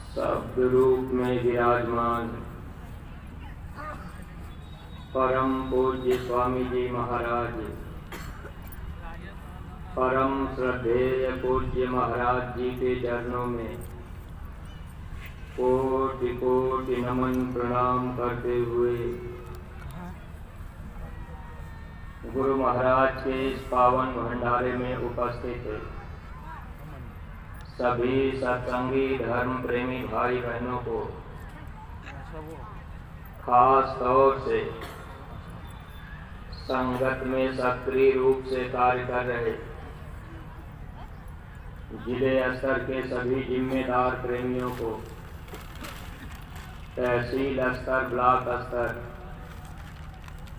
शब्द रूप में विराजमान परम पूज्य स्वामी जी महाराज, परम श्रद्धेय पूज्य महाराज जी के चरणों में कोटि कोटि नमन प्रणाम करते हुए गुरु महाराज के इस पावन भंडारे में उपस्थित सभी सत्संगी धर्म प्रेमी भाई बहनों को खास तौर से संगत में सक्रिय रूप से कार्य कर रहे जिले स्तर के सभी जिम्मेदार प्रेमियों को, तहसील स्तर, ब्लॉक स्तर,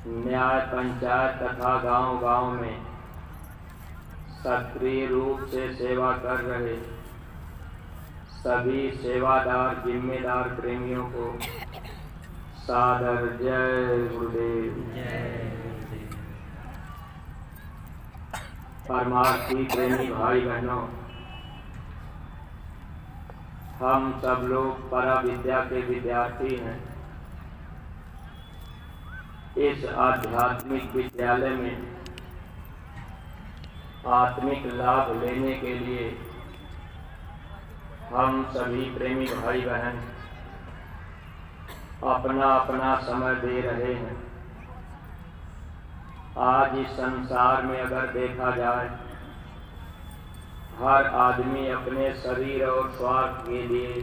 न्याय पंचायत तथा गांव-गांव में सक्रिय रूप से सेवा कर रहे सभी सेवादार जिम्मेदार प्रेमियों को सादर जय गुरुदेव। परमार्थी प्रेमी भाई बहनों, हम सब लोग परा विद्या के विद्यार्थी हैं। इस आध्यात्मिक विद्यालय में आत्मिक लाभ लेने के लिए हम सभी प्रेमी भाई बहन अपना अपना समय दे रहे हैं। आज इस संसार में अगर देखा जाए, हर आदमी अपने शरीर और स्वार्थ के लिए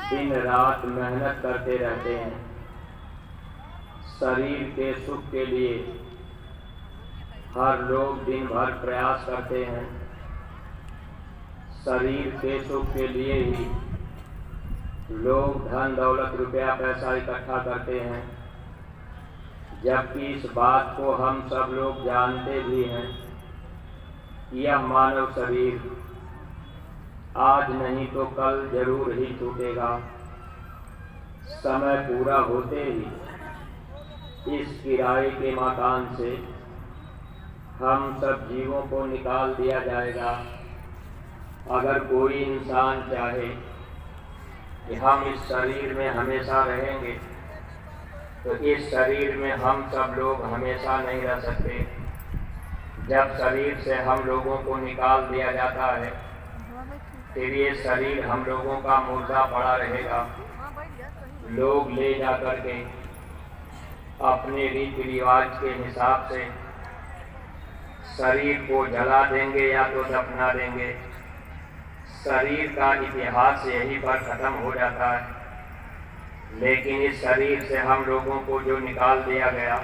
दिन रात मेहनत करते रहते हैं। शरीर के सुख के लिए हर लोग दिन भर प्रयास करते हैं। शरीर के सुख के लिए ही लोग धन दौलत रुपया पैसा इकट्ठा करते हैं, जबकि इस बात को हम सब लोग जानते भी हैं कि यह मानव शरीर आज नहीं तो कल जरूर ही छूटेगा। समय पूरा होते ही इस किराए के मकान से हम सब जीवों को निकाल दिया जाएगा। अगर कोई इंसान चाहे कि हम इस शरीर में हमेशा रहेंगे, तो इस शरीर में हम सब लोग हमेशा नहीं रह सकते। जब शरीर से हम लोगों को निकाल दिया जाता है, फिर ये शरीर हम लोगों का मुर्दा पड़ा रहेगा। लोग ले जा कर के अपने रीति रिवाज के हिसाब से शरीर को जला देंगे या तो दफना देंगे। शरीर का इतिहास यहीं पर खत्म हो जाता है। लेकिन इस शरीर से हम लोगों को जो निकाल दिया गया,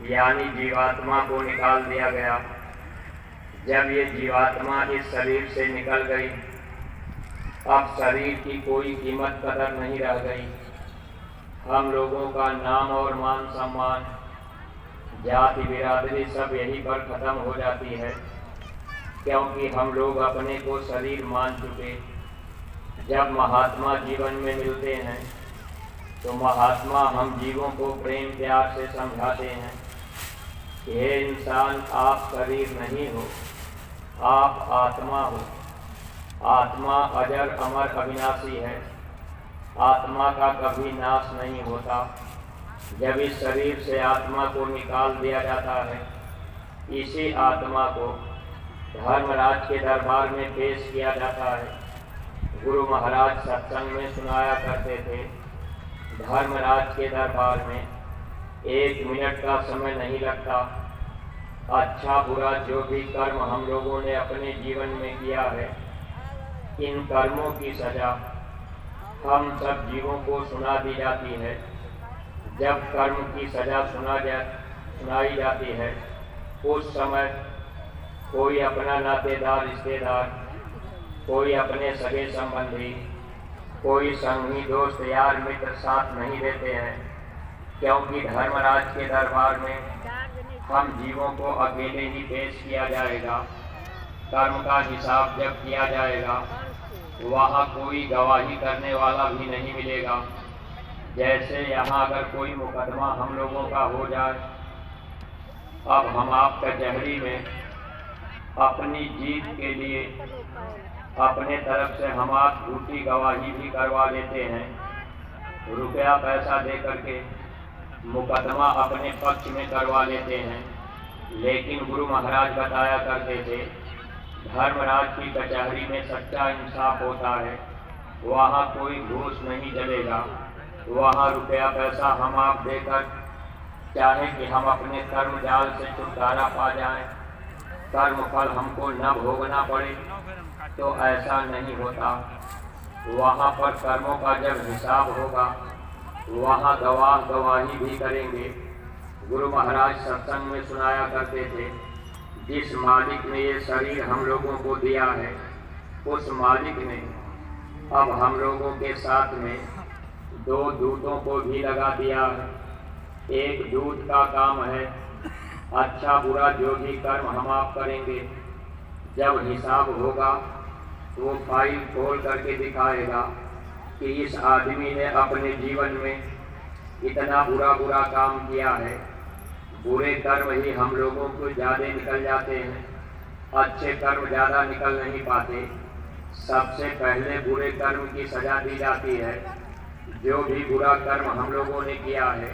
यानी जीवात्मा को निकाल दिया गया, जब ये जीवात्मा इस शरीर से निकल गई, अब शरीर की कोई कीमत कदर नहीं रह गई। हम लोगों का नाम और मान सम्मान, जाति बिरादरी सब यहीं पर खत्म हो जाती है, क्योंकि हम लोग अपने को शरीर मान चुके। जब महात्मा जीवन में मिलते हैं तो महात्मा हम जीवों को प्रेम प्यार से समझाते हैं कि हे इंसान, आप शरीर नहीं हो, आप आत्मा हो। आत्मा अजर अमर अविनाशी है। आत्मा का कभी नाश नहीं होता। जब इस शरीर से आत्मा को निकाल दिया जाता है इसी आत्मा को धर्मराज के दरबार में पेश किया जाता है। गुरु महाराज सत्संग में सुनाया करते थे, धर्मराज के दरबार में 1 मिनट का समय नहीं लगता। अच्छा बुरा जो भी कर्म हम लोगों ने अपने जीवन में किया है, इन कर्मों की सजा हम सब जीवों को सुना दी जाती है। जब कर्म की सजा सुनाई जाती है, उस समय कोई अपना नातेदार रिश्तेदार, कोई अपने सगे संबंधी, कोई संगी दोस्त यार मित्र साथ नहीं देते हैं, क्योंकि धर्मराज के दरबार में हम जीवों को अकेले ही पेश किया जाएगा। कर्म का हिसाब जब किया जाएगा, वहाँ कोई गवाही करने वाला भी नहीं मिलेगा। जैसे यहाँ अगर कोई मुकदमा हम लोगों का हो जाए, अब हम आप कचहरी में अपनी जीत के लिए अपने तरफ से हम आप झूठी गवाही भी करवा लेते हैं, रुपया पैसा दे करके मुकदमा अपने पक्ष में करवा लेते हैं। लेकिन गुरु महाराज बताया करते थे, धर्मराज की कचहरी में सच्चा इंसाफ होता है, वहाँ कोई घूस नहीं चलेगा। वहाँ रुपया पैसा हम आप देकर चाहे कि हम अपने कर्म जाल से छुटकारा पा जाएं, कर्म फल हमको न भोगना पड़े, तो ऐसा नहीं होता। वहाँ पर कर्मों का जब हिसाब होगा, वहाँ गवाह गवाही भी करेंगे। गुरु महाराज सत्संग में सुनाया करते थे, जिस मालिक ने ये शरीर हम लोगों को दिया है, उस मालिक ने अब हम लोगों के साथ में 2 दूतों को भी लगा दिया है। एक दूत का काम है अच्छा बुरा जो भी कर्म हम आप करेंगे, जब हिसाब होगा तो वो फाइल खोल करके दिखाएगा कि इस आदमी ने अपने जीवन में इतना बुरा काम किया है। बुरे कर्म ही हम लोगों को ज़्यादा निकल जाते हैं, अच्छे कर्म ज़्यादा निकल नहीं पाते। सबसे पहले बुरे कर्म की सज़ा दी जाती है। जो भी बुरा कर्म हम लोगों ने किया है,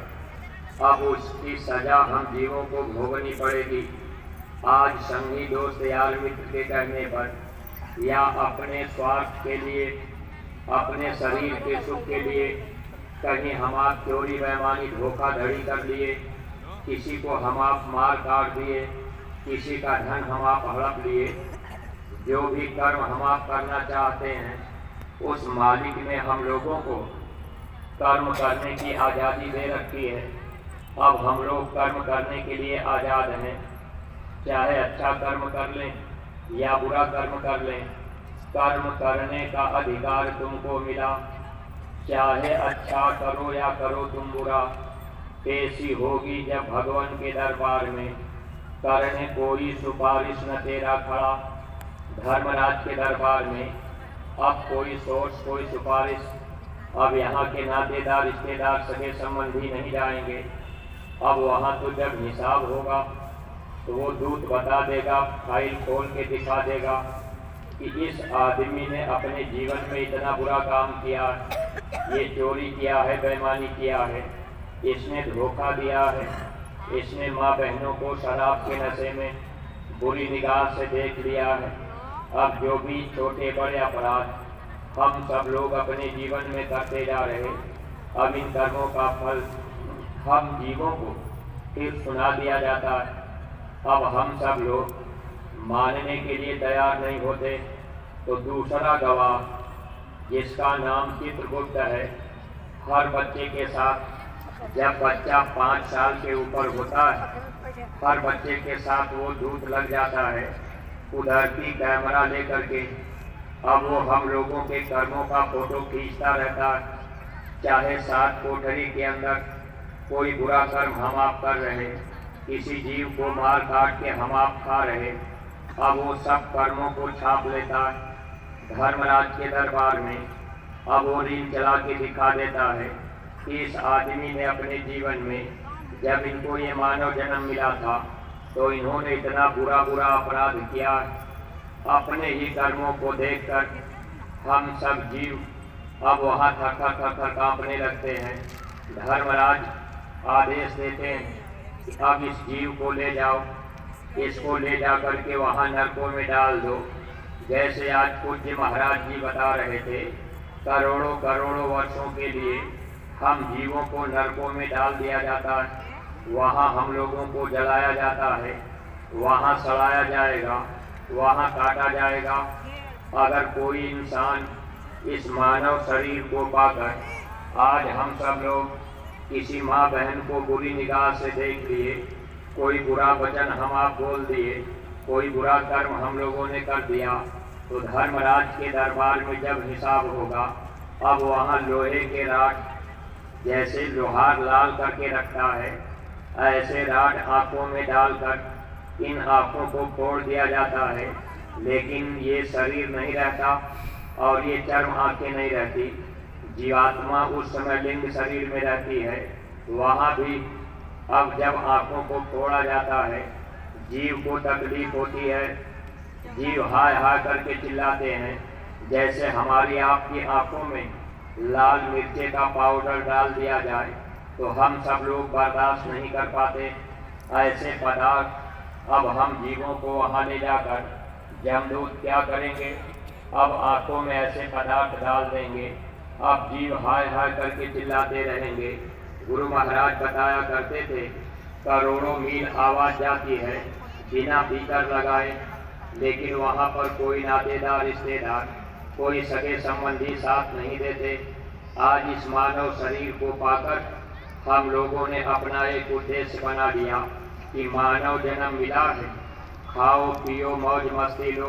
अब उसकी सज़ा हम जीवों को भोगनी पड़ेगी। आज संगी दोस्त यार मित्र के कहने पर या अपने स्वार्थ के लिए, अपने शरीर के सुख के लिए कहीं हम आप चोरी बेईमानी धोखाधड़ी कर लिए, किसी को हम आप मार काट दिए, किसी का धन हम आप हड़प लिए। जो भी कर्म हम आप करना चाहते हैं, उस मालिक ने हम लोगों को कर्म करने की आज़ादी दे रखी है। अब हम लोग कर्म करने के लिए आज़ाद हैं, चाहे अच्छा कर्म कर लें या बुरा कर्म कर लें। कर्म करने का अधिकार तुमको मिला, चाहे अच्छा करो या करो तुम बुरा। पेशी होगी जब भगवान के दरबार में, करने कोई सिफारिश न तेरा खड़ा। धर्मराज के दरबार में अब कोई सोर्स कोई सिफारिश, अब यहाँ के नातेदार रिश्तेदार सगे संबंधी नहीं जाएंगे। अब वहाँ तो जब हिसाब होगा तो वो दूत बता देगा, फाइल खोल के दिखा देगा कि इस आदमी ने अपने जीवन में इतना बुरा काम किया, ये चोरी किया है, बेईमानी किया है, इसने धोखा दिया है, इसने माँ बहनों को शराब के नशे में बुरी निगाह से देख लिया है। अब जो भी छोटे बड़े अपराध हम सब लोग अपने जीवन में करते जा रहे, अब इन कर्मों का फल हम जीवों को फिर सुना दिया जाता है। अब हम सब लोग मानने के लिए तैयार नहीं होते, तो दूसरा गवाह जिसका नाम चित्रगुप्त है, हर बच्चे के साथ जब बच्चा 5 साल के ऊपर होता है, हर बच्चे के साथ वो दूत लग जाता है उधरती कैमरा लेकर के। अब वो हम लोगों के कर्मों का फोटो खींचता रहता है, चाहे 7 कोठरी के अंदर कोई बुरा कर्म हम आप कर रहे, किसी जीव को मार काट के हम आप खा रहे, अब वो सब कर्मों को छाप लेता है धर्मराज के दरबार में। अब वो रील चला के दिखा देता है कि इस आदमी ने अपने जीवन में जब इनको ये मानव जन्म मिला था, तो इन्होंने इतना बुरा अपराध किया। अपने ही कर्मों को देखकर हम सब जीव अब वहाँ थर कांपने लगते हैं। धर्मराज आदेश देते हैं कि अब इस जीव को ले जाओ, इसको ले जा करके वहाँ नरकों में डाल दो। जैसे आज पूज्य महाराज जी बता रहे थे, करोड़ों करोड़ों वर्षों के लिए हम जीवों को नरकों में डाल दिया जाता है, वहाँ हम लोगों को जलाया जाता है, वहाँ सड़ाया जाएगा, वहाँ काटा जाएगा। अगर कोई इंसान इस मानव शरीर को पाकर आज हम सब लोग किसी माँ बहन को बुरी निगाह से देख लिए, कोई बुरा वचन हम आप बोल दिए, कोई बुरा कर्म हम लोगों ने कर दिया, तो धर्मराज के दरबार में जब हिसाब होगा, अब वहाँ लोहे के राड, जैसे लोहार लाल करके रखता है, ऐसे राड आँखों में डालकर इन आँखों को फोड़ दिया जाता है। लेकिन ये शरीर नहीं रहता और ये चर्म आँखें नहीं रहती। जीवात्मा उस समय लिंग शरीर में रहती है। वहाँ भी अब जब आँखों को फोड़ा जाता है, जीव को तकलीफ होती है, जीव हाय हाय करके चिल्लाते हैं। जैसे हमारी आपकी आँखों में लाल मिर्चे का पाउडर डाल दिया जाए तो हम सब लोग बर्दाश्त नहीं कर पाते। ऐसे पदार्थ अब हम जीवों को वहाँ ले जाकर जमदूत क्या करेंगे, अब आँखों में ऐसे पदार्थ डाल देंगे, अब जीव हाय हाय करके चिल्लाते रहेंगे। गुरु महाराज बताया करते थे, करोड़ों मील आवाज़ जाती है बिना भीतर लगाए, लेकिन वहाँ पर कोई नातेदार रिश्तेदार, कोई सगे संबंधी साथ नहीं देते। आज इस मानव शरीर को पाकर हम लोगों ने अपना एक उद्देश्य बना लिया कि मानव जन्म मिला है, खाओ पियो मौज मस्ती लो।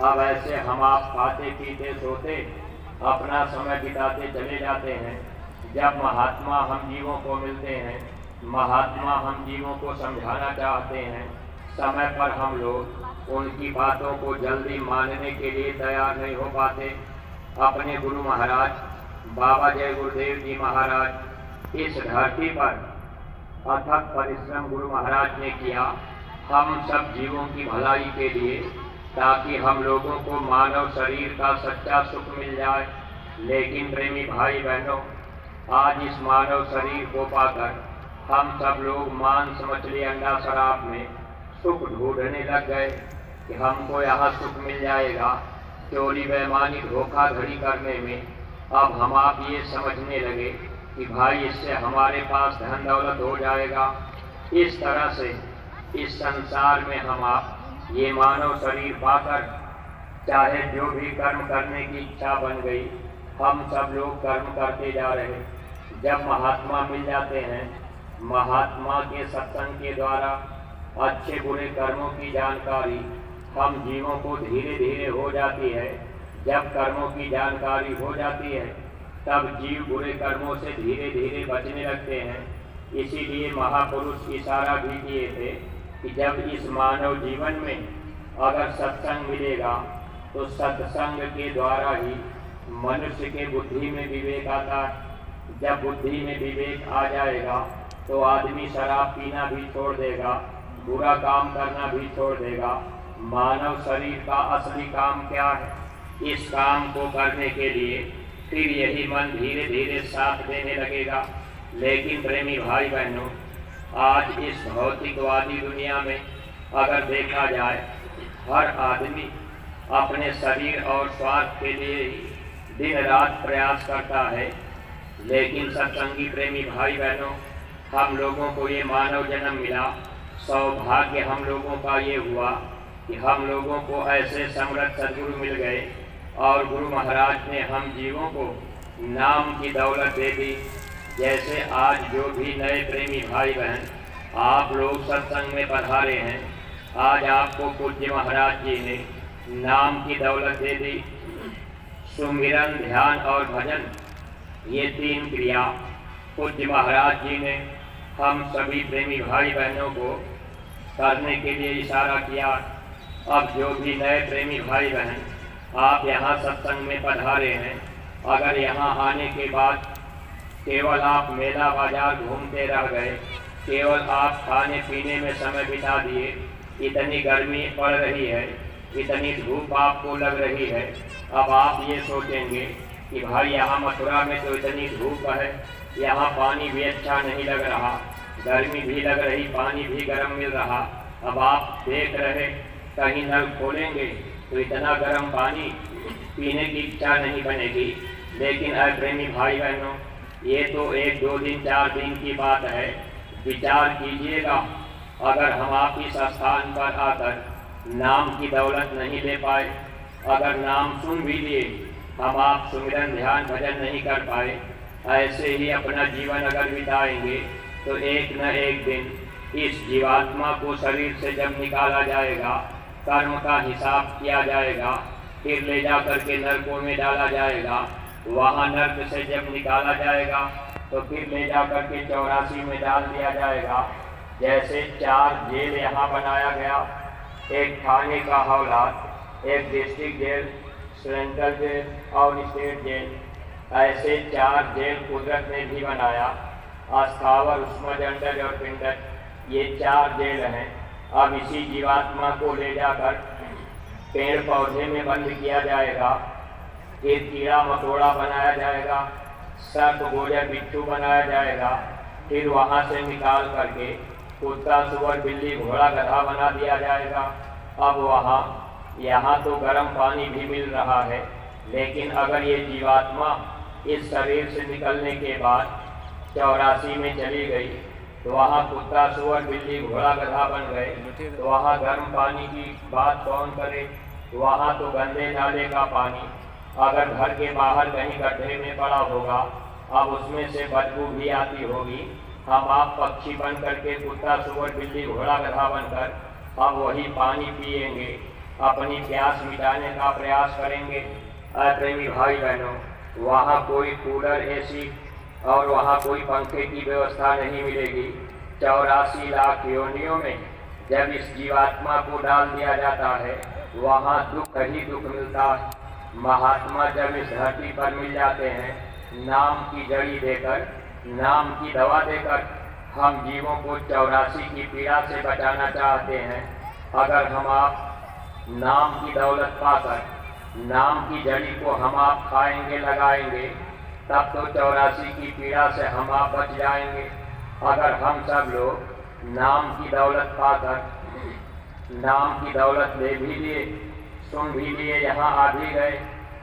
अब ऐसे हम आप खाते पीते सोते अपना समय बिताते चले जाते हैं। जब महात्मा हम जीवों को मिलते हैं, महात्मा हम जीवों को समझाना चाहते हैं, समय पर हम लोग उनकी बातों को जल्दी मानने के लिए तैयार नहीं हो पाते। अपने गुरु महाराज बाबा जय गुरुदेव जी महाराज इस धरती पर अथक परिश्रम गुरु महाराज ने किया हम सब जीवों की भलाई के लिए, ताकि हम लोगों को मानव शरीर का सच्चा सुख मिल जाए। लेकिन प्रेमी भाई बहनों, आज इस मानव शरीर को पाकर हम सब लोग मांस मछली अंडा शराब में सुख ढूंढने लग गए कि हमको यहाँ सुख मिल जाएगा। चोरी बेईमानी धोखाधड़ी करने में अब हम आप ये समझने लगे कि भाई इससे हमारे पास धन दौलत हो जाएगा। इस तरह से इस संसार में हम आप ये मानव शरीर पाकर चाहे जो भी कर्म करने की इच्छा बन गई, हम सब लोग कर्म करते जा रहे। जब महात्मा मिल जाते हैं, महात्मा के सत्संग के द्वारा अच्छे बुरे कर्मों की जानकारी हम जीवों को धीरे धीरे हो जाती है। जब कर्मों की जानकारी हो जाती है, तब जीव बुरे कर्मों से धीरे धीरे बचने लगते हैं। इसीलिए महापुरुष इशारा भी किए थे कि जब इस मानव जीवन में अगर सत्संग मिलेगा तो सत्संग के द्वारा ही मनुष्य के बुद्धि में विवेक आता है। जब बुद्धि में विवेक आ जाएगा तो आदमी शराब पीना भी छोड़ देगा, बुरा काम करना भी छोड़ देगा। मानव शरीर का असली काम क्या है? इस काम को करने के लिए फिर यही मन धीरे धीरे साथ देने लगेगा। लेकिन प्रेमी भाई बहनों, आज इस भौतिकवादी दुनिया में अगर देखा जाए, हर आदमी अपने शरीर और स्वार्थ के लिए ही दिन रात प्रयास करता है। लेकिन सत्संगी प्रेमी भाई बहनों, हम लोगों को ये मानव जन्म मिला, सौभाग्य हम लोगों का ये हुआ कि हम लोगों को ऐसे समर्थ सद्गुरु मिल गए और गुरु महाराज ने हम जीवों को नाम की दौलत दे दी। जैसे आज जो भी नए प्रेमी भाई बहन आप लोग सत्संग में पधारे हैं, आज आपको पूज्य महाराज जी ने नाम की दौलत दे दी। सुमिरन, ध्यान और भजन, ये तीन क्रिया पूज्य महाराज जी ने हम सभी प्रेमी भाई बहनों को करने के लिए इशारा किया। अब जो भी नए प्रेमी भाई बहन आप यहाँ सत्संग में पधारे हैं, अगर यहाँ आने के बाद केवल आप मेला बाजार घूमते रह गए, केवल आप खाने पीने में समय बिता दिए, इतनी गर्मी पड़ रही है, इतनी धूप आपको लग रही है, अब आप ये सोचेंगे कि भाई यहाँ मथुरा में तो इतनी धूप है, यहाँ पानी भी अच्छा नहीं लग रहा, गर्मी भी लग रही, पानी भी गर्म मिल रहा, अब आप देख रहे, कहीं नल खोलेंगे तो इतना गर्म पानी पीने की इच्छा नहीं बनेगी। लेकिन प्रेमी भाई बहनों, ये तो 1 2 दिन 4 दिन की बात है। विचार कीजिएगा, अगर हम आप इस स्थान पर आकर नाम की दौलत नहीं ले पाए, अगर नाम सुन भी लिए, हम आप सुमिरन ध्यान भजन नहीं कर पाए, ऐसे ही अपना जीवन अगर बिताएंगे तो एक न एक दिन इस जीवात्मा को शरीर से जब निकाला जाएगा, कर्म का हिसाब किया जाएगा, फिर ले जा करके नरकों में डाला जाएगा। वहाँ नर्क से जब निकाला जाएगा तो फिर ले जा करके 84 में डाल दिया जाएगा। जैसे 4 जेल यहाँ बनाया गया, एक थाने का हौलाद, एक डिस्ट्रिक्ट जेल, सेंट्रल जेल और स्टेट जेल, ऐसे 4 जेल कुदरत ने भी बनाया। अस्थावर, उष्मज, अंडज और पिंडज, ये 4 जेल हैं। अब इसी जीवात्मा को ले जाकर पेड़ पौधे में बंद किया जाएगा, फिर कीड़ा मकोड़ा बनाया जाएगा, सर्प गोजर बिच्छू बनाया जाएगा, फिर वहाँ से निकाल करके कुत्ता सुअर बिल्ली घोड़ा गधा बना दिया जाएगा। अब वहाँ यहाँ तो गर्म पानी भी मिल रहा है, लेकिन अगर ये जीवात्मा इस शरीर से निकलने के बाद 84 में चली गई तो वहाँ कुत्ता सुअर बिल्ली घोड़ा गधा बन गए, तो वहाँ गर्म पानी की बात कौन करे। वहाँ तो गंदे नाले का पानी अगर घर के बाहर कहीं गड्ढे में पड़ा होगा, अब उसमें से बदबू भी आती होगी। हम आप पक्षी बन करके कुत्ता सुअर बिल्ली घोड़ा गधा बनकर अब वही पानी पिएंगे, अपनी प्यास मिटाने का प्रयास करेंगे। प्रेमी भाई बहनों, वहाँ कोई कूलर, एसी और वहाँ कोई पंखे की व्यवस्था नहीं मिलेगी। 84 लाख योनियों में जब इस जीवात्मा को डाल दिया जाता है, वहाँ दुख ही दुख मिलता है। महात्मा जब इस धरती पर मिल जाते हैं, नाम की जड़ी देकर, नाम की दवा देकर हम जीवों को 84 की पीड़ा से बचाना चाहते हैं। अगर हम आप नाम की दौलत पाकर नाम की जड़ी को हम आप खाएंगे, लगाएंगे, तब तो 84 की पीड़ा से हम आप बच जाएंगे। अगर हम सब लोग नाम की दौलत पाकर नाम की दौलत ले भी लिए, सुन भी लिए, यहाँ आ भी गए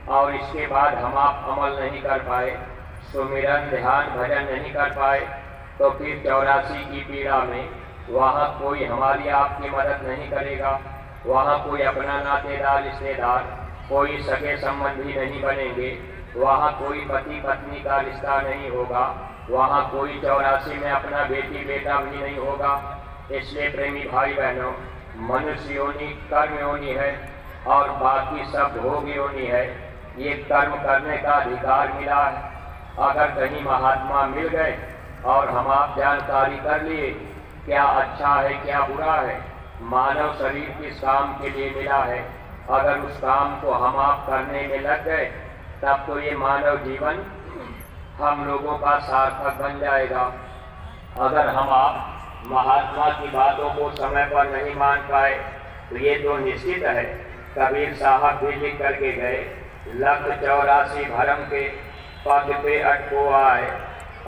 और इसके बाद हम आप अमल नहीं कर पाए, सुमिरन ध्यान भजन नहीं कर पाए, तो फिर 84 की पीड़ा में वहाँ कोई हमारी आपकी मदद नहीं करेगा। वहाँ कोई अपना नातेदार रिश्तेदार, कोई सगे संबंधी नहीं बनेंगे। वहाँ कोई पति पत्नी का रिश्ता नहीं होगा। वहाँ कोई 84 में अपना बेटी बेटा भी नहीं होगा। इसलिए प्रेमी भाई बहनों, मनुष्य योनि कर्म योनि है और बाकी सब भोग योनि है। ये कर्म करने का अधिकार मिला है। अगर कहीं महात्मा मिल गए और हम आप जानकारी कर लिए क्या अच्छा है क्या बुरा है, मानव शरीर किस काम के लिए मिला है, अगर उस काम को हम आप करने में लग गए, तब तो ये मानव जीवन हम लोगों का सार्थक बन जाएगा। अगर हम आप महात्मा की बातों को समय पर नहीं मान पाए तो ये तो निश्चित है। कबीर साहब भी लिख करके गए, लख 84 भरम के पग पे अटको आए,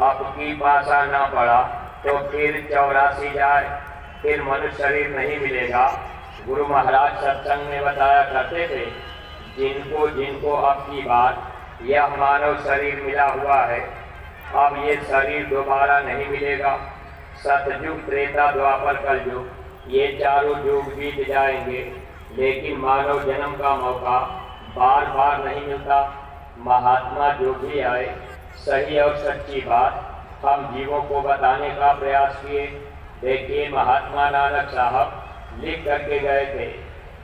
अब की पासा ना पड़ा तो फिर 84 जाए, फिर मनुष्य शरीर नहीं मिलेगा। गुरु महाराज सत्संग में बताया करते थे, जिनको जिनको अब की बार यह मानव शरीर मिला हुआ है, अब ये शरीर दोबारा नहीं मिलेगा। सतयुग, त्रेता, द्वापर, कलयुग, ये चारों युग बीत जाएंगे, लेकिन मानव जन्म का मौका बार बार नहीं मिलता। महात्मा जो भी आए, सही और सच्ची बात हम जीवों को बताने का प्रयास किए। देखिए, महात्मा नानक साहब लिख करके गए थे,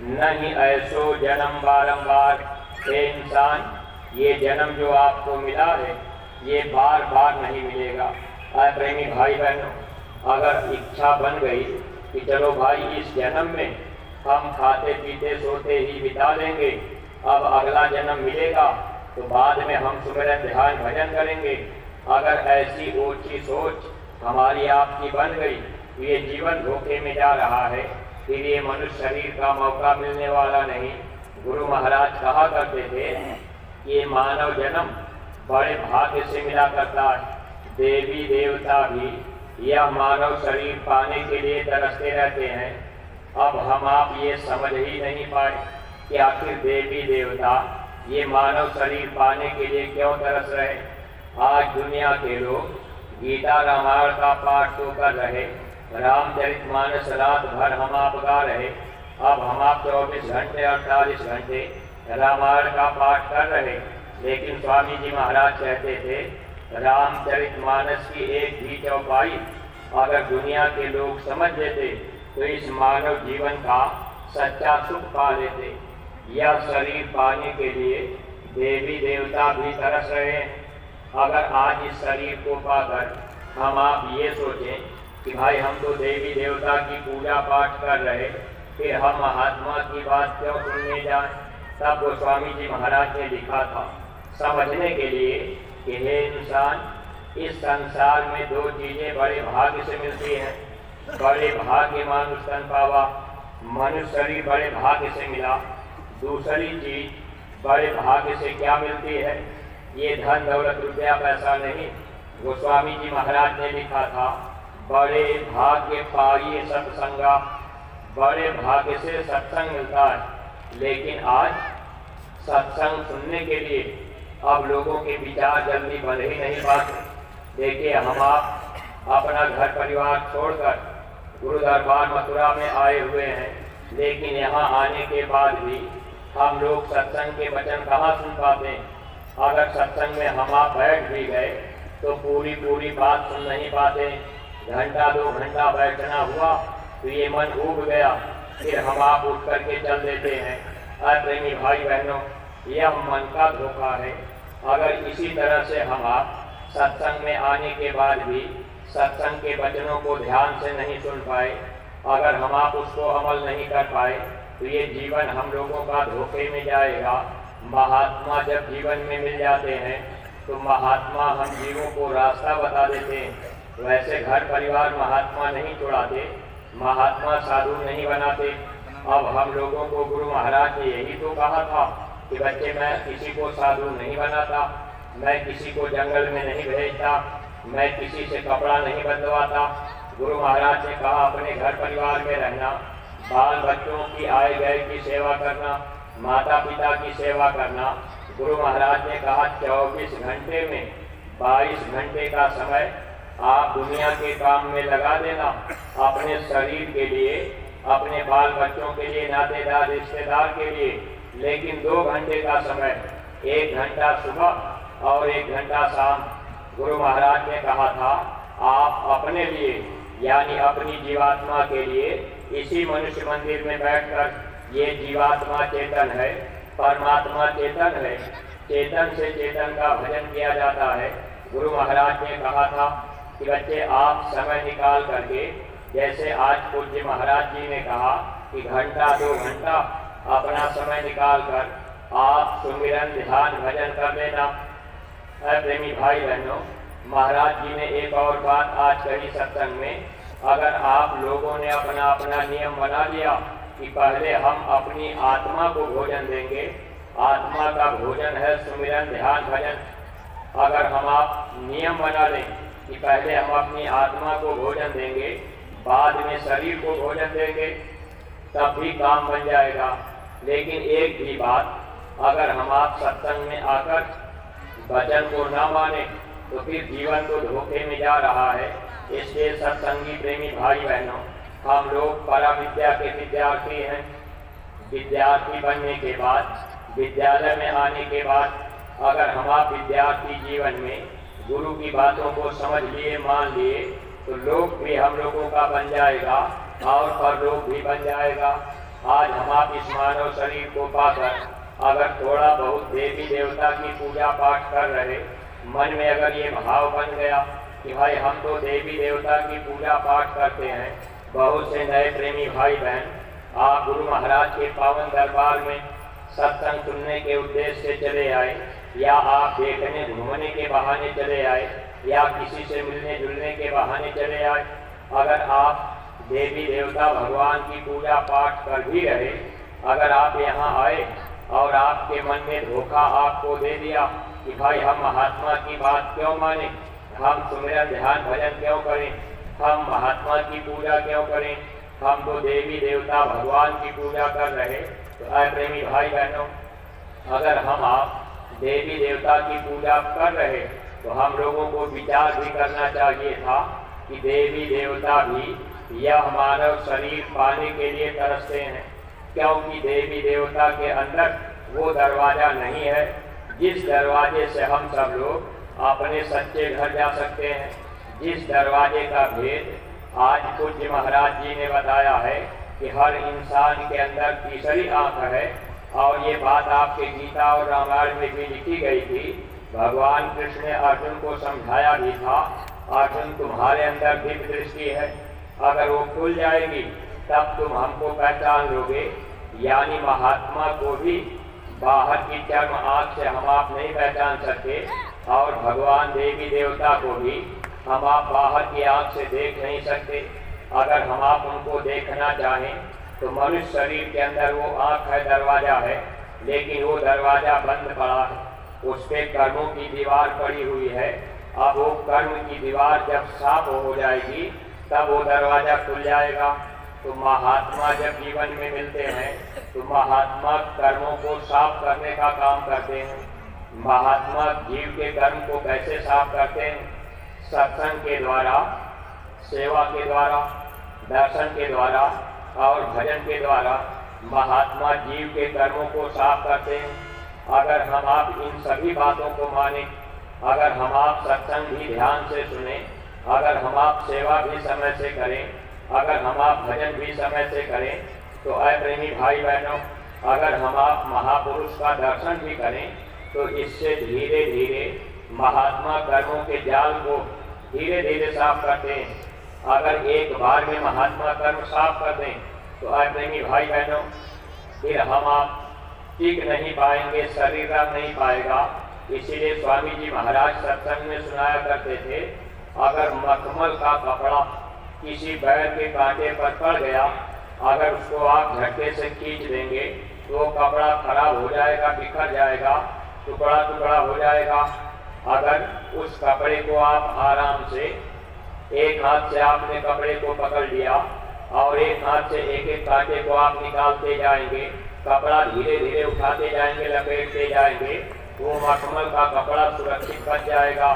नहीं ऐसो जन्म बारंबार, हे इंसान, ये जन्म जो आपको मिला है ये बार बार नहीं मिलेगा। प्रेमी भाई बहनों, अगर इच्छा बन गई कि चलो भाई इस जन्म में हम खाते पीते सोते ही बिता लेंगे, अब अगला जन्म मिलेगा तो बाद में हम सुमिरन ध्यान भजन करेंगे, अगर ऐसी ऊंची सोच हमारी आपकी बन गई तो ये जीवन धोखे में जा रहा है, फिर ये मनुष्य शरीर का मौका मिलने वाला नहीं। गुरु महाराज कहा करते थे, ये मानव जन्म बड़े भाग्य से मिला करता है। देवी देवता भी यह मानव शरीर पाने के लिए तरसते रहते हैं, अब हम आप ये समझ ही नहीं पाए कि आखिर देवी देवता ये मानव शरीर पाने के लिए क्यों तरस रहे। आज दुनिया के लोग गीता रामायण का पाठ तो कर रहे, रामचरितमानस रात भर हम आप गा रहे। अब हम आप 24 घंटे 48 घंटे रामायण का पाठ कर रहे। लेकिन स्वामी जी महाराज कहते थे रामचरितमानस की एक भी चौपाई अगर दुनिया के लोग समझ लेते तो इस मानव जीवन का सच्चा सुख पा लेते। यह शरीर पाने के लिए देवी देवता भी तरस रहे हैं। अगर आज इस शरीर को पाकर हम आप ये सोचें कि भाई हम तो देवी देवता की पूजा पाठ कर रहे, फिर हम महात्मा की बात क्यों सुनने जाएं। तब गोस्वामी जी महाराज ने लिखा था समझने के लिए कि हे इंसान, इस संसार में दो चीजें बड़े भाग्य से मिलती हैं। बड़े भाग्य मानुष तन पावा, मनुष्य शरीर बड़े भाग्य से मिला। दूसरी चीज बड़े भाग्य से क्या मिलती है, ये धन दौलत रुपया पैसा नहीं। गोस्वामी जी महाराज ने लिखा था बड़े भाग्य पाइए सत्संगा, बड़े भाग्य से सत्संग मिलता है। लेकिन आज सत्संग सुनने के लिए अब लोगों के विचार जल्दी बन ही नहीं पाते। देखिए हम आप अपना घर परिवार छोड़कर गुरु दरबार मथुरा में आए हुए हैं, लेकिन यहाँ आने के बाद भी हम लोग सत्संग के वचन कहाँ सुन पाते हैं। अगर सत्संग में हम आप बैठ भी गए तो पूरी बात सुन नहीं पाते। घंटा 2 घंटा बैठना हुआ तो ये मन उब गया, फिर हम आप उठ करके चल देते हैं। प्रेमी भाई बहनों, यह मन का धोखा है। अगर इसी तरह से हम आप सत्संग में आने के बाद भी सत्संग के वचनों को ध्यान से नहीं सुन पाए, अगर हम आप उसको अमल नहीं कर पाए तो ये जीवन हम लोगों का धोखे में जाएगा। महात्मा जब जीवन में मिल जाते हैं तो महात्मा हम जीवों को रास्ता बता देते हैं। वैसे घर परिवार महात्मा नहीं छुड़ाते, महात्मा साधु नहीं बनाते। अब हम लोगों को गुरु महाराज ने यही तो कहा था कि बच्चे मैं किसी को साधु नहीं बनाता, मैं किसी को जंगल में नहीं भेजता, मैं किसी से कपड़ा नहीं बदलवाता। गुरु महाराज ने कहा अपने घर परिवार में रहना, बाल बच्चों की आए गए की सेवा करना, माता पिता की सेवा करना। गुरु महाराज ने कहा 24 घंटे में 22 घंटे का समय आप दुनिया के काम में लगा देना, अपने शरीर के लिए, अपने बाल बच्चों के लिए, नातेदार रिश्तेदार के लिए। लेकिन 2 घंटे का समय, 1 घंटा सुबह और 1 घंटा शाम, गुरु महाराज ने कहा था आप अपने लिए यानी अपनी जीवात्मा के लिए इसी मनुष्य मंदिर में बैठकर, ये जीवात्मा चेतन है, परमात्मा चेतन है, चेतन से चेतन का भजन किया जाता है। गुरु महाराज ने कहा था कि बच्चे आप समय निकाल करके, जैसे आज पूज्य महाराज जी ने कहा कि घंटा 2 घंटा अपना समय निकाल कर आप सुमिरन ध्यान भजन कर लेना। प्रेमी भाई बहनों, महाराज जी ने एक और बात आज कही सत्संग में, अगर आप लोगों ने अपना अपना नियम बना लिया कि पहले हम अपनी आत्मा को भोजन देंगे, आत्मा का भोजन है सुमिरन ध्यान भजन। अगर हम आप नियम बना लें कि पहले हम अपनी आत्मा को भोजन देंगे, बाद में शरीर को भोजन देंगे, तब भी काम बन जाएगा। लेकिन एक भी बात, अगर हम आप सत्संग में आकर वचन को न माने तो फिर जीवन तो धोखे में जा रहा है। इसलिए सत्संगी प्रेमी भाई बहनों, हम लोग परा विद्या के विद्यार्थी हैं। विद्यार्थी बनने के बाद, विद्यालय में आने के बाद, अगर हम आप विद्यार्थी जीवन में गुरु की बातों को समझ लिए, मान लिए, तो लोग भी हम लोगों का बन जाएगा और परलोक भी बन जाएगा। आज हम आप इस मानव शरीर को पाकर अगर थोड़ा बहुत देवी देवता की पूजा पाठ कर रहे, मन में अगर ये भाव बन गया कि भाई हम तो देवी देवता की पूजा पाठ करते हैं। बहुत से नए प्रेमी भाई बहन आप गुरु महाराज के पावन दरबार में सत्संग सुनने के उद्देश्य से चले आए, या आप देखने घूमने के बहाने चले आए, या किसी से मिलने जुलने के बहाने चले आए। अगर आप देवी देवता भगवान की पूजा पाठ कर भी रहे, अगर आप यहाँ आए और आपके मन में धोखा आपको दे दिया कि भाई हम महात्मा की बात क्यों माने, हम सुमिरन ध्यान भजन क्यों करें, हम महात्मा की पूजा क्यों करें, हम तो देवी देवता भगवान की पूजा कर रहे। तो प्रेमी भाई बहनों, अगर हम आप देवी देवता की पूजा कर रहे तो हम लोगों को विचार भी करना चाहिए था कि देवी देवता भी यह मानव शरीर पाने के लिए तरसते हैं, क्योंकि देवी देवता के अंदर वो दरवाज़ा नहीं है जिस दरवाजे से हम सब लोग अपने सच्चे घर जा सकते हैं। जिस दरवाजे का भेद आज पूज्य महाराज जी ने बताया है कि हर इंसान के अंदर तीसरी आंख है, और ये बात आपके गीता और रामायण में भी लिखी गई थी। भगवान कृष्ण ने अर्जुन को समझाया भी था, अर्जुन तुम्हारे अंदर दिव्य दृष्टि है, अगर वो खुल जाएगी तब तुम हमको पहचान लोगे। यानी महात्मा को भी बाहर की चर्म आँख से हम आप नहीं पहचान सकते, और भगवान देवी देवता को भी हम आप बाहर की आँख से देख नहीं सकते। अगर हम आप उनको देखना चाहें तो मनुष्य शरीर के अंदर वो आँख है, दरवाज़ा है, लेकिन वो दरवाज़ा बंद पड़ा है, उस पर कर्मों की दीवार पड़ी हुई है। अब वो कर्म की दीवार जब साफ हो जाएगी तब वो दरवाज़ा खुल जाएगा। तो महात्मा जब जीवन में मिलते हैं तो महात्मा कर्मों को साफ करने का काम करते हैं। महात्मा जीव के कर्म को कैसे साफ करते हैं? सत्संग के द्वारा, सेवा के द्वारा, दर्शन के द्वारा और भजन के द्वारा महात्मा जीव के कर्मों को साफ करते हैं। अगर हम आप इन सभी बातों को माने, अगर हम आप सत्संग भी ध्यान से सुने, अगर हम आप सेवा भी समय से करें, अगर हम आप भजन भी समय से करें, तो प्रेमी भाई बहनों, अगर हम आप महापुरुष का दर्शन भी करें तो इससे धीरे धीरे महात्मा कर्मों के जाल को धीरे धीरे साफ करते हैं। अगर एक बार में महात्मा कर्म साफ कर दें तो प्रेमी भाई बहनों, फिर हम आप टिक नहीं पाएंगे, शरीर रह नहीं पाएगा। इसीलिए स्वामी जी महाराज सत्संग में सुनाया करते थे, अगर मखमल का कपड़ा किसी बैल के कांटे पर पड़ गया, अगर उसको आप झटके से खींच देंगे तो कपड़ा खराब हो जाएगा, बिखर जाएगा, टुकड़ा टुकड़ा हो जाएगा। अगर उस कपड़े को आप आराम से एक हाथ से आपने कपड़े को पकड़ लिया और एक हाथ से एक एक कांटे को आप निकालते जाएंगे, कपड़ा धीरे धीरे उठाते जाएंगे, लपेटते जाएंगे, वो मखमल का कपड़ा सुरक्षित बच जाएगा।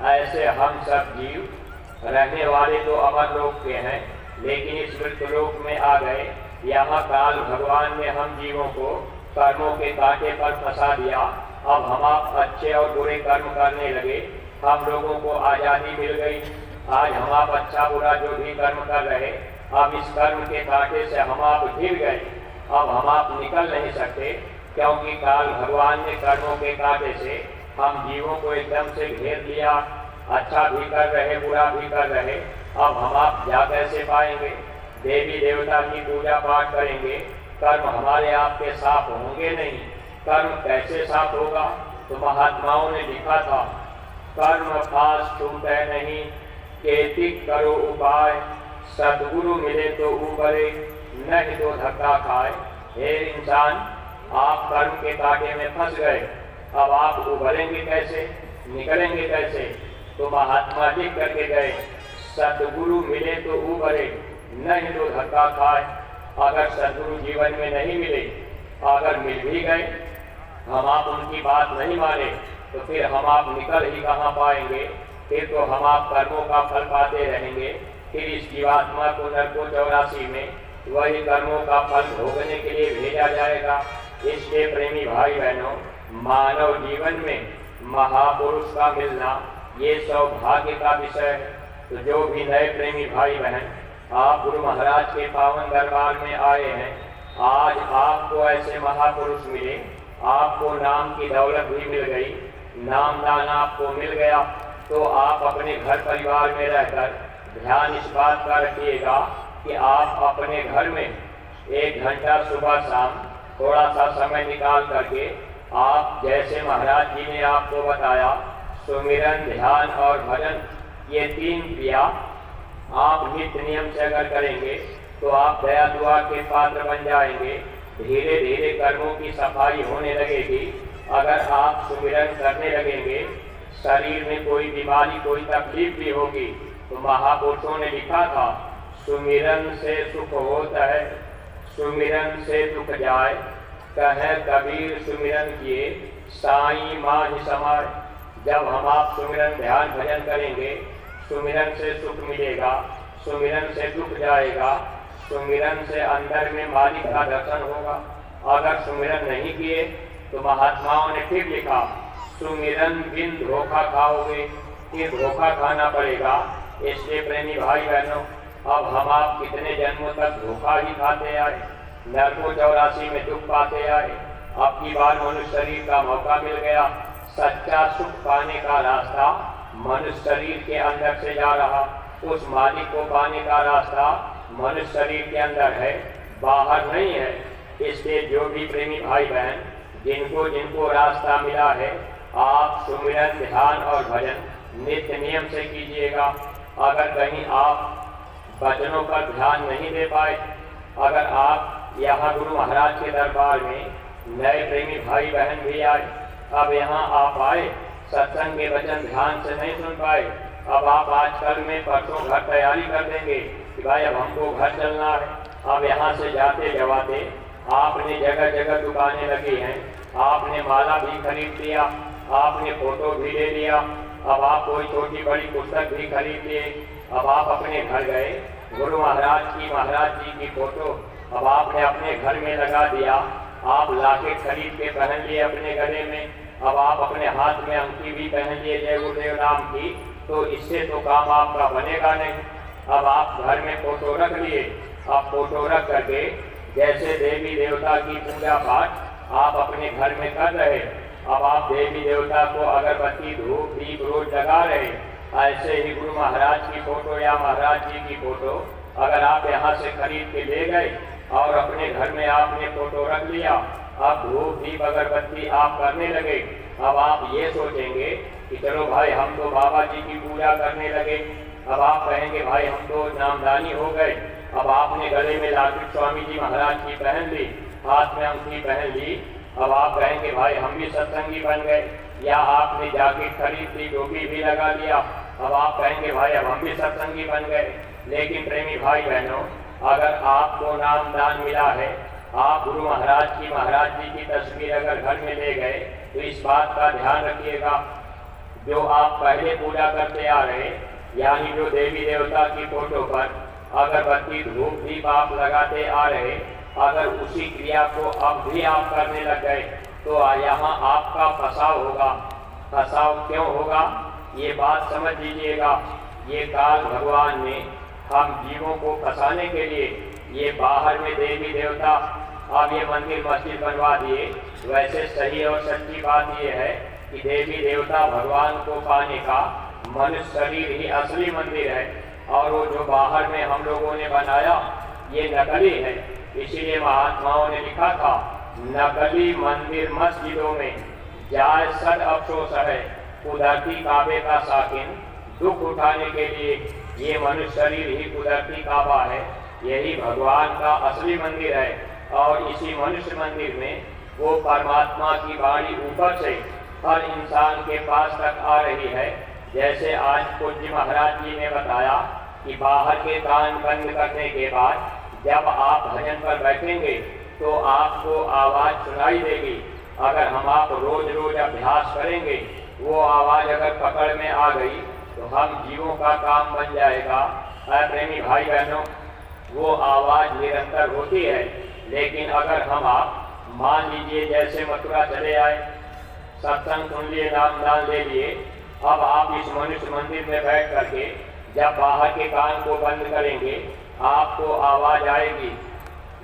ऐसे हम सब जीव रहने वाले तो अमर लोक के हैं, लेकिन इस मृत्यु लोक में आ गए। यहाँ काल भगवान ने हम जीवों को कर्मों के कांटे पर फंसा दिया। अब हम आप अच्छे और बुरे कर्म करने लगे, हम लोगों को आज़ादी मिल गई। आज हम आप अच्छा बुरा जो भी कर्म कर रहे, अब इस कर्म के कांटे से हम आप घिर गए, अब हम आप निकल नहीं सकते, क्योंकि काल भगवान ने कर्मों के कांटे से हम जीवों को एकदम से घेर लिया। अच्छा भी कर रहे, बुरा भी कर रहे, अब हम आप जा कैसे पाएंगे? देवी देवता की पूजा पाठ करेंगे, कर्म हमारे आपके साफ होंगे नहीं। कर्म कैसे साफ होगा? तो महात्माओं ने लिखा था, कर्म पास छूटे नहीं, केतिक करो उपाय, सदगुरु मिले तो उबरे, नहीं तो धक्का खाए। हे इंसान, आप कर्म के कांटे में फंस गए, अब आप उभरेंगे कैसे, निकलेंगे कैसे? तो महात्मा लिख करके गए, सदगुरु मिले तो उबरे, नहीं तो धक्का खाए। अगर सदगुरु जीवन में नहीं मिले, अगर मिल भी गए, हम आप उनकी बात नहीं माने, तो फिर हम आप निकल ही कहाँ पाएंगे? फिर तो हम आप कर्मों का फल पाते रहेंगे। फिर इस जीवात्मा को नरको 84 में वही कर्मों का फल भोगने के लिए भेजा जाएगा। इसलिए प्रेमी भाई बहनों, मानव जीवन में महापुरुष का मिलना ये सौभाग्य का विषय है। तो जो भी नए प्रेमी भाई बहन आप गुरु महाराज के पावन दरबार में आए हैं, आज आपको ऐसे महापुरुष मिले, आपको नाम की दौलत भी मिल गई, नाम दान आपको मिल गया, तो आप अपने घर परिवार में रहकर ध्यान इस बात का रखिएगा कि आप अपने घर में 1 घंटा सुबह शाम थोड़ा सा समय निकाल करके आप जैसे महाराज जी ने आपको बताया, सुमिरन, ध्यान और भजन, ये 3 क्रिया आप नित्य नियम से अगर करेंगे तो आप दया दुआ के पात्र बन जाएंगे। धीरे धीरे कर्मों की सफाई होने लगेगी। अगर आप सुमिरन करने लगेंगे, शरीर में कोई बीमारी, कोई तकलीफ भी होगी, तो महापुरुषों ने लिखा था, सुमिरन से सुख होता है, सुमिरन से दुख जाए। कहे कबीर सुमिरन किए साईं मांझ समाए। जब हम आप सुमिरन ध्यान भजन करेंगे, सुमिरन से सुख मिलेगा, सुमिरन से दुख जाएगा, सुमिरन से अंदर में मालिक का दर्शन होगा। अगर सुमिरन नहीं किए तो महात्माओं ने फिर लिखा, सुमिरन बिन धोखा खाओगे, फिर धोखा खाना पड़ेगा। इसलिए प्रेमी भाई बहनों, अब हम आप कितने जन्मों तक धोखा ही खाते आए, नरकों 84 में दुख पाते आए। अब की बार मनुष्य शरीर का मौका मिल गया। सच्चा सुख पाने का रास्ता मनुष्य शरीर के अंदर से जा रहा। उस मालिक को पाने का रास्ता मनुष्य शरीर के अंदर है, बाहर नहीं है। इसलिए जो भी प्रेमी भाई बहन जिनको जिनको रास्ता मिला है, आप सुमिरन ध्यान और भजन नित्य नियम से कीजिएगा। अगर कहीं आप वचनों पर ध्यान नहीं दे पाए, अगर आप यहाँ गुरु महाराज के दरबार में नए प्रेमी भाई बहन भी आए, अब यहाँ आप आए, सत्संग के वचन ध्यान से नहीं सुन पाए, अब आप आज कल में परसों घर तैयारी कर देंगे कि भाई अब हमको घर चलना है। अब यहाँ से जाते जवाते आपने जगह जगह दुकानें लगी हैं, आपने माला भी खरीद लिया, आपने फोटो भी ले लिया, अब आप कोई छोटी बड़ी पुस्तक भी खरीद लिए। अब आप अपने घर गए, गुरु महाराज जी की फोटो अब आपने अपने घर में लगा दिया, आप लाके खरीद के पहन लिए अपने गले में। अब आप अपने हाथ में अंगूठी भी पहन लिए जय गुरुदेव नाम की, तो इससे तो काम आपका बनेगा नहीं। अब आप घर में फोटो रख लिए, अब फोटो रख करके जैसे देवी देवता की पूजा पाठ आप अपने घर में कर रहे, अब आप देवी देवता को अगरबत्ती धूप दीप रोज लगा रहे, ऐसे ही गुरु महाराज की फोटो या महाराज जी की फोटो अगर आप यहाँ से खरीद के ले गए और अपने घर में आपने फोटो रख लिया, अब धूप दीप अगरबत्ती आप करने लगे। अब आप ये सोचेंगे कि चलो भाई हम तो बाबा जी की पूजा करने लगे। अब आप कहेंगे भाई हम तो नामदानी हो गए। अब आपने गले में लालकृष्ण स्वामी जी महाराज की पहन ली, हाथ में अंगूठी पहन ली, अब आप कहेंगे भाई हम भी सत्संगी बन गए। या आपने जैकेट खरीद ली, टोपी भी लगा लिया, अब आप कहेंगे भाई अब हम भी सत्संगी बन गए। लेकिन प्रेमी भाई बहनों, अगर आपको नामदान मिला है, आप गुरु महाराज जी की तस्वीर अगर घर में ले गए, तो इस बात का ध्यान रखिएगा, जो आप पहले पूजा करते आ रहे, यानी जो देवी देवता की फोटो पर अगरबत्ती धूप दीप आप लगाते आ रहे, अगर उसी क्रिया को अब भी आप करने लग गए, तो यहाँ आपका फसाव होगा। फसाव क्यों होगा, ये बात समझ लीजिएगा। ये काल भगवान ने हम जीवों को फंसाने के लिए ये बाहर में देवी देवता अब ये मंदिर मस्जिद बनवा दिए। वैसे सही और सच्ची बात ये है कि देवी देवता भगवान को पाने का मनुष्य शरीर ही असली मंदिर है, और वो जो बाहर में हम लोगों ने बनाया ये नकली है। इसीलिए महात्माओं ने लिखा था, नकली मंदिर मस्जिदों में जाए सद अफसोस है, कुदरती काबे का साकिन दुख उठाने के लिए ये मनुष्य शरीर ही कुदरती काबा है, यही भगवान का असली मंदिर है। और इसी मनुष्य मंदिर में वो परमात्मा की वाणी ऊपर से हर इंसान के पास तक आ रही है। जैसे आज पूज्य महाराज जी ने बताया कि बाहर के कान बंद करने के बाद जब आप भजन पर बैठेंगे तो आपको आवाज़ सुनाई देगी। अगर हम आप रोज रोज अभ्यास करेंगे, वो आवाज़ अगर पकड़ में आ गई तो हम जीवों का काम बन जाएगा। प्रेमी भाई बहनों, वो आवाज़ निरंतर होती है, लेकिन अगर हम आप मान लीजिए जैसे मथुरा चले आए, सत्संग सुन लिए, नामदान ले लिए, अब आप इस मनुष्य मंदिर में बैठ करके जब बाहर के कान को बंद करेंगे, आपको आवाज़ आएगी।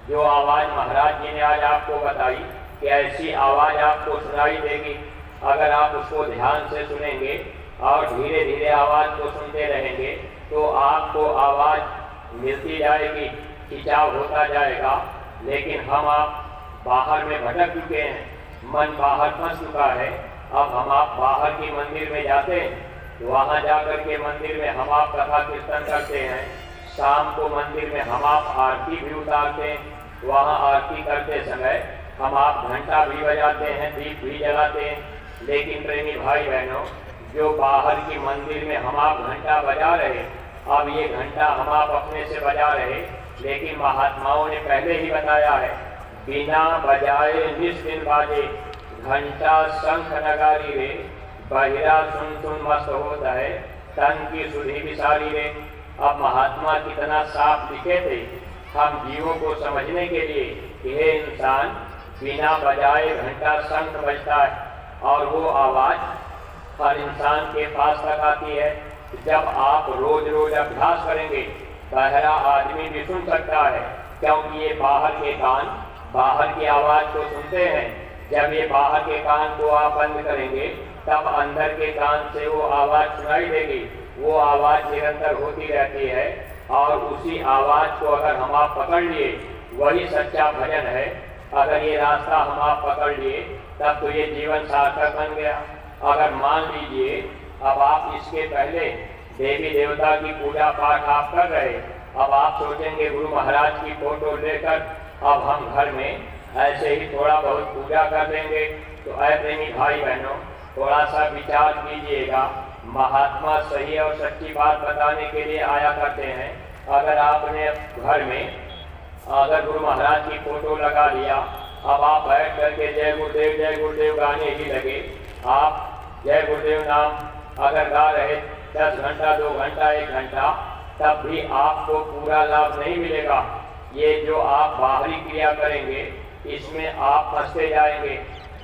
जो आवाज़ महाराज जी ने आज आपको बताई कि ऐसी आवाज़ आपको सुनाई देगी। अगर आप उसको ध्यान से सुनेंगे और धीरे धीरे आवाज़ को सुनते रहेंगे तो आपको आवाज़ मिलती जाएगी, खिंचाव होता जाएगा। लेकिन हम आप बाहर में भटक चुके हैं, मन बाहर फंस चुका है। अब हम आप बाहर की मंदिर में जाते हैं, वहाँ जाकर के मंदिर में हम आप कथा कीर्तन करते हैं। शाम को मंदिर में हम आप आरती भी उतारते हैं, वहाँ आरती करते समय हम आप घंटा भी बजाते हैं, दीप भी जलाते हैं। लेकिन प्रेमी भाई बहनों, जो बाहर की मंदिर में हम आप घंटा बजा रहे, अब ये घंटा हम आप अपने से बजा रहे, लेकिन महात्माओं ने पहले ही बताया है, बिना बजाए निस्दिन बाजे, घंटा शंख नगारी रे, बहिरा सुन सुन मस्त होता है, तन की सुधि विसारी रे। अब महात्मा कितना साफ लिखे थे हम जीवों को समझने के लिए कि हे इंसान, बिना बजाए घंटा शंख बजता है और वो आवाज़ हर इंसान के पास तक आती है। जब आप रोज रोज अभ्यास करेंगे, बहरा आदमी भी सुन सकता है, क्योंकि ये बाहर के कान बाहर की आवाज़ को सुनते हैं। जब ये बाहर के कान को आप बंद करेंगे, तब अंदर के कान से वो आवाज़ सुनाई देगी। वो आवाज़ निरंतर होती रहती है और उसी आवाज़ को अगर हम आप पकड़ लिए, वही सच्चा भजन है। अगर ये रास्ता हम आप पकड़ लिए, तब तो ये जीवन सार्थक बन गया। अगर मान लीजिए अब आप इसके पहले देवी देवता की पूजा पाठ आप कर रहे, अब आप सोचेंगे गुरु महाराज की फोटो लेकर अब हम घर में ऐसे ही थोड़ा बहुत पूजा कर लेंगे, तो ऐ प्रेमी भाई बहनों, थोड़ा सा विचार कीजिएगा। महात्मा सही और सच्ची बात बताने के लिए आया करते हैं। अगर आपने घर में अगर गुरु महाराज की फोटो लगा लिया, अब आप बैठ करके जय गुरुदेव गाने ही लगे, आप जय गुरुदेव नाम अगर गा रहे 10 घंटा 2 घंटा 1 घंटा, तब भी आपको पूरा लाभ नहीं मिलेगा। ये जो आप बाहरी क्रिया करेंगे, इसमें आप फंसते जाएंगे।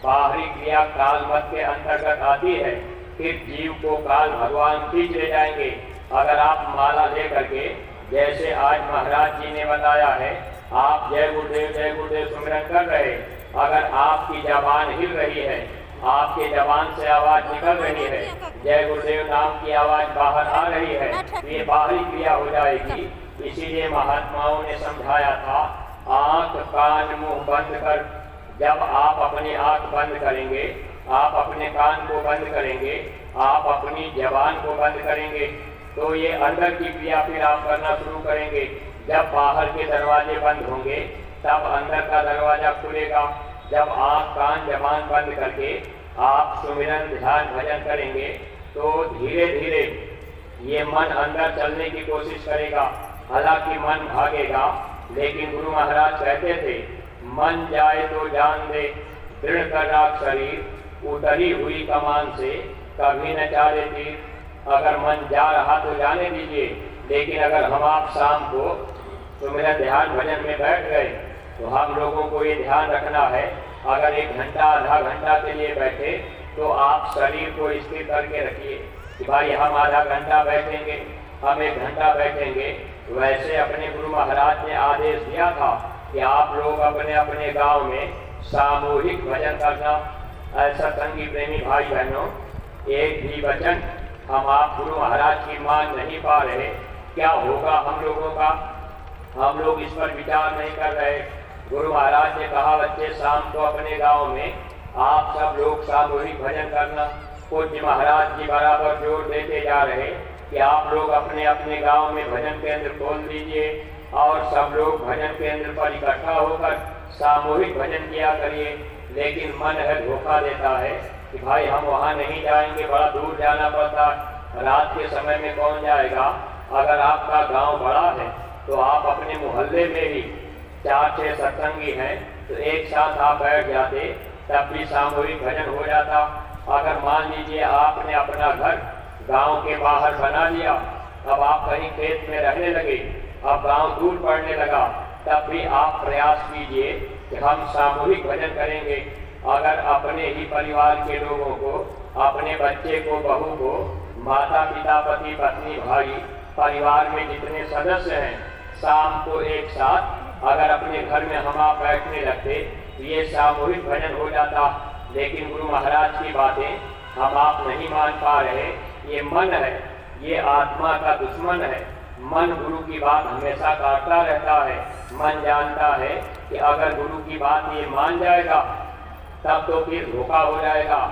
बाहरी क्रिया काल मत के अंतर्गत आती है, फिर जीव को काल भगवान खींच ले जाएंगे। अगर आप माला ले करके, जैसे आज महाराज जी ने बताया है, आप जय गुरुदेव सुमिरन कर रहे, अगर आपकी जबान हिल रही है, आपके जबान से आवाज निकल रही है, जय गुरुदेव नाम की आवाज बाहर आ रही है, तो ये बाहरी क्रिया हो जाएगी। इसीलिए महात्माओं ने समझाया था, आंख कान मुंह बंद कर। जब आप अपनी आंख बंद करेंगे, आप अपने कान को बंद करेंगे, आप अपनी जबान को बंद करेंगे, तो ये अंदर की क्रिया फिर आप करना शुरू करेंगे। जब बाहर के दरवाजे बंद होंगे, तब अंदर का दरवाजा खुलेगा। जब आँख कान जबान बंद करके आप सुमिरन ध्यान भजन करेंगे, तो धीरे धीरे ये मन अंदर चलने की कोशिश करेगा। हालांकि मन भागेगा, लेकिन गुरु महाराज कहते थे, मन जाए तो जान दे, दृढ़ कर राख शरीर, उतरी हुई कमान से कभी न चाले तीर। अगर मन जा रहा तो जाने दीजिए, लेकिन अगर हम आप शाम को सुमिरन ध्यान भजन में बैठ गए, तो हम लोगों को ये ध्यान रखना है, अगर 1 घंटा आधा घंटा के लिए बैठे, तो आप शरीर को स्थिर करके रखिए कि भाई हम आधा घंटा बैठेंगे, हम 1 घंटा बैठेंगे। वैसे अपने गुरु महाराज ने आदेश दिया था कि आप लोग अपने अपने गांव में सामूहिक भजन करना। ऐसा संगी प्रेमी भाई बहनों, एक भी वचन हम आप गुरु महाराज की मान नहीं पा रहे, क्या होगा हम लोगों का? हम लोग इस पर विचार नहीं कर रहे। गुरु महाराज ने कहा, बच्चे शाम को अपने गांव में आप सब लोग सामूहिक भजन करना। पूज्य महाराज जी बराबर जोर देते जा रहे कि आप लोग अपने अपने गांव में भजन केंद्र खोल दीजिए और सब लोग भजन केंद्र पर इकट्ठा होकर सामूहिक भजन किया करिए। लेकिन मन है धोखा देता है कि भाई हम वहाँ नहीं जाएंगे, बड़ा दूर जाना पड़ता, रात के समय में कौन जाएगा। अगर आपका गांव बड़ा है तो आप अपने मोहल्ले में ही 4-6 सत्संगी हैं, तो एक साथ आप बैठ जाते, तब भी सामूहिक भजन हो जाता। अगर मान लीजिए आपने अपना घर गांव के बाहर बना लिया, अब आप कहीं खेत में रहने लगे, अब गांव दूर पड़ने लगा, तब भी आप प्रयास कीजिए कि हम सामूहिक भजन करेंगे। अगर अपने ही परिवार के लोगों को, अपने बच्चे को, बहू को, माता पिता पति पत्नी भाई परिवार में जितने सदस्य हैं, शाम को एक साथ अगर अपने घर में हम आप बैठने लगते, तो ये सामूहिक भजन हो जाता। लेकिन गुरु महाराज की बातें हम आप नहीं मान पा रहे। ये मन है, ये आत्मा का दुश्मन है। मन गुरु की बात हमेशा काटता रहता है। मन जानता है कि अगर गुरु की बात ये मान जाएगा, तब तो फिर धोखा हो जाएगा।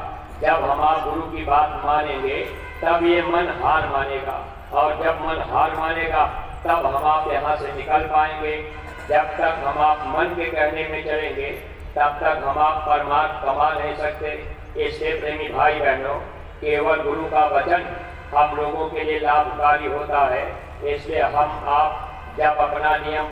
जब हम आप गुरु की बात मानेंगे, तब ये मन हार मानेगा, और जब मन हार मानेगा, तब हम आप यहाँ से निकल पाएंगे। जब तक हम आप मन के कहने में चलेंगे, तब तक हम आप परमार्थ कमा नहीं सकते। इससे प्रेमी भाई बहनों, केवल गुरु का वचन हम लोगों के लिए लाभकारी होता है। इसलिए हम आप जब अपना नियम